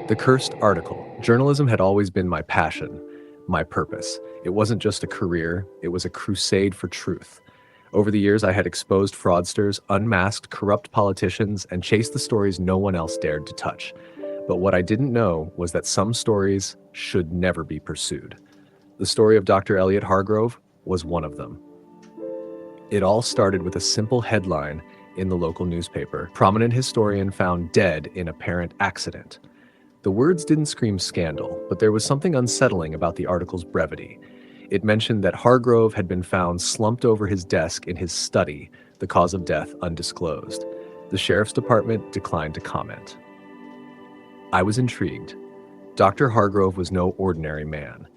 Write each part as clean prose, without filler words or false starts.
The cursed article. Journalism had always been my passion, my purpose. It wasn't just a career, it was a crusade for truth. Over the years, I had exposed fraudsters, unmasked corrupt politicians, and chased the stories no one else dared to touch. But what I didn't know was that some stories should never be pursued. The story of Dr. Elliot Hargrove was one of them. It all started with a simple headline in the local newspaper. Prominent historian found dead in apparent accident. The words didn't scream scandal, but there was something unsettling about the article's brevity. It mentioned that Hargrove had been found slumped over his desk in his study, the cause of death undisclosed. The sheriff's department declined to comment. I was intrigued. Dr. Hargrove was no ordinary man.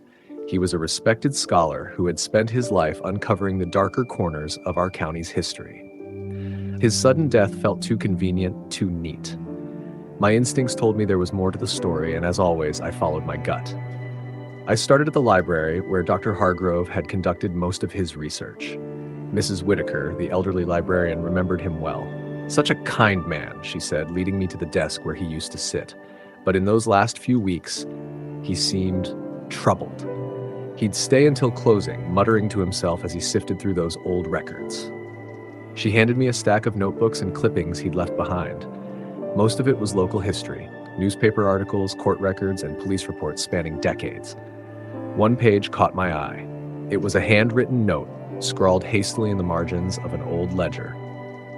He was a respected scholar who had spent his life uncovering the darker corners of our county's history. His sudden death felt too convenient, too neat. My instincts told me there was more to the story, and as always, I followed my gut. I started at the library where Dr. Hargrove had conducted most of his research. Mrs. Whitaker, the elderly librarian, remembered him well. Such a kind man, she said, leading me to the desk where he used to sit. But in those last few weeks, he seemed troubled. He'd stay until closing, muttering to himself as he sifted through those old records. She handed me a stack of notebooks and clippings he'd left behind. Most of it was local history, newspaper articles, court records, and police reports spanning decades. One page caught my eye. It was a handwritten note, scrawled hastily in the margins of an old ledger.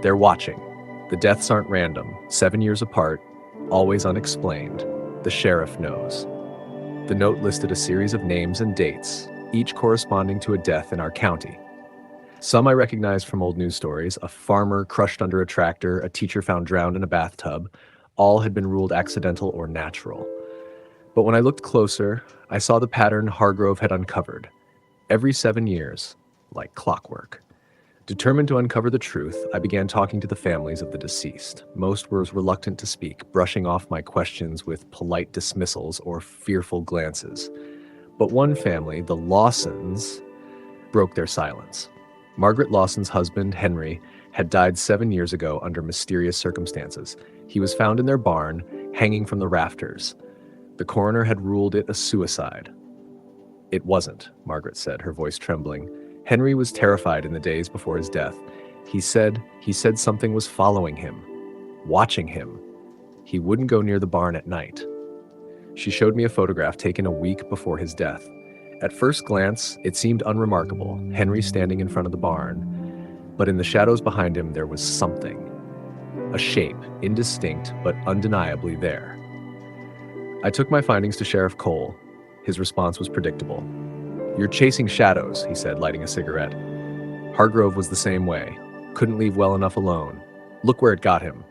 They're watching. The deaths aren't random, 7 years apart, always unexplained. The sheriff knows. The note listed a series of names and dates, each corresponding to a death in our county. Some I recognized from old news stories: a farmer crushed under a tractor, a teacher found drowned in a bathtub. All had been ruled accidental or natural. But when I looked closer, I saw the pattern Hargrove had uncovered. Every 7 years, like clockwork. Determined to uncover the truth, I began talking to the families of the deceased. Most were reluctant to speak, brushing off my questions with polite dismissals or fearful glances. But one family, the Lawsons, broke their silence. Margaret Lawson's husband, Henry, had died 7 years ago under mysterious circumstances. He was found in their barn, hanging from the rafters. The coroner had ruled it a suicide. It wasn't, Margaret said, her voice trembling. Henry was terrified in the days before his death. He said something was following him, watching him. He wouldn't go near the barn at night. She showed me a photograph taken a week before his death. At first glance, it seemed unremarkable, Henry standing in front of the barn. But in the shadows behind him, there was something. A shape, indistinct but undeniably there. I took my findings to Sheriff Cole. His response was predictable. "You're chasing shadows," he said, lighting a cigarette. Hargrove was the same way. Couldn't leave well enough alone. Look where it got him.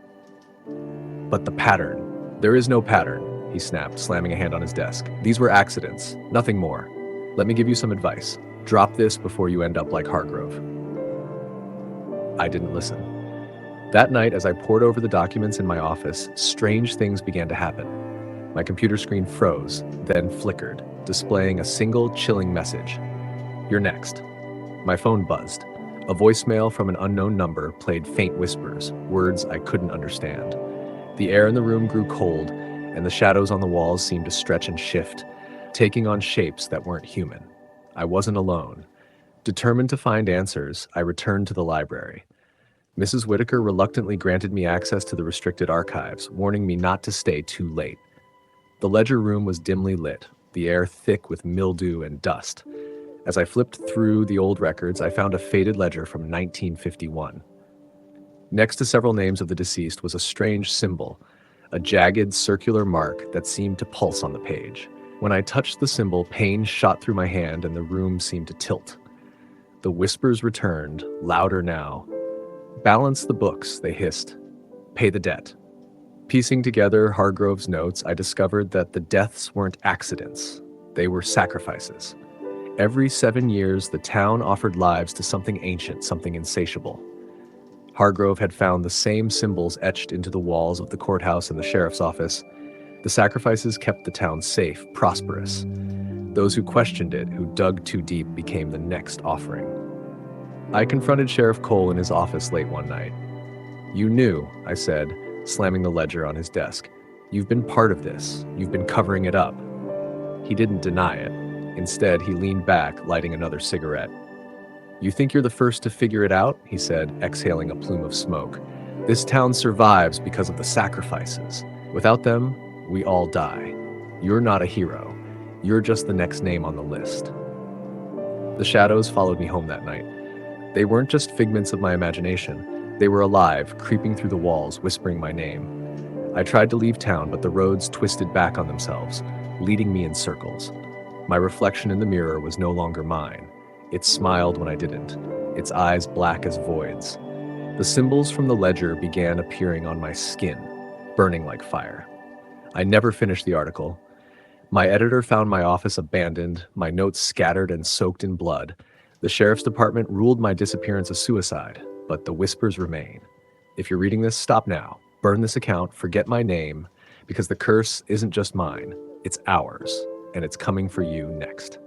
But the pattern. There is no pattern, he snapped, slamming a hand on his desk. These were accidents, nothing more. Let me give you some advice. Drop this before you end up like Hargrove. I didn't listen. That night, as I pored over the documents in my office, strange things began to happen. My computer screen froze, then flickered, displaying a single chilling message. "You're next." My phone buzzed. A voicemail from an unknown number played faint whispers, words I couldn't understand. The air in the room grew cold, and the shadows on the walls seemed to stretch and shift, taking on shapes that weren't human. I wasn't alone. Determined to find answers, I returned to the library. Mrs. Whitaker reluctantly granted me access to the restricted archives, warning me not to stay too late. The ledger room was dimly lit, the air thick with mildew and dust. As I flipped through the old records, I found a faded ledger from 1951. Next to several names of the deceased was a strange symbol, a jagged circular mark that seemed to pulse on the page. When I touched the symbol, pain shot through my hand and the room seemed to tilt. The whispers returned, louder now. "Balance the books," they hissed. "Pay the debt." Piecing together Hargrove's notes, I discovered that the deaths weren't accidents. They were sacrifices. Every 7 years, the town offered lives to something ancient, something insatiable. Hargrove had found the same symbols etched into the walls of the courthouse and the sheriff's office. The sacrifices kept the town safe, prosperous. Those who questioned it, who dug too deep, became the next offering. I confronted Sheriff Cole in his office late one night. "You knew," I said, slamming the ledger on his desk. You've been part of this. You've been covering it up. He didn't deny it. Instead, he leaned back, lighting another cigarette. You think you're the first to figure it out? He said, exhaling a plume of smoke. This town survives because of the sacrifices. Without them, we all die. You're not a hero. You're just the next name on the list. The shadows followed me home that night. They weren't just figments of my imagination. They were alive, creeping through the walls, whispering my name. I tried to leave town, but the roads twisted back on themselves, leading me in circles. My reflection in the mirror was no longer mine. It smiled when I didn't, its eyes black as voids. The symbols from the ledger began appearing on my skin, burning like fire. I never finished the article. My editor found my office abandoned, my notes scattered and soaked in blood. The sheriff's department ruled my disappearance a suicide, but the whispers remain. If you're reading this, stop now. Burn this account, forget my name, because the curse isn't just mine, it's ours, and it's coming for you next.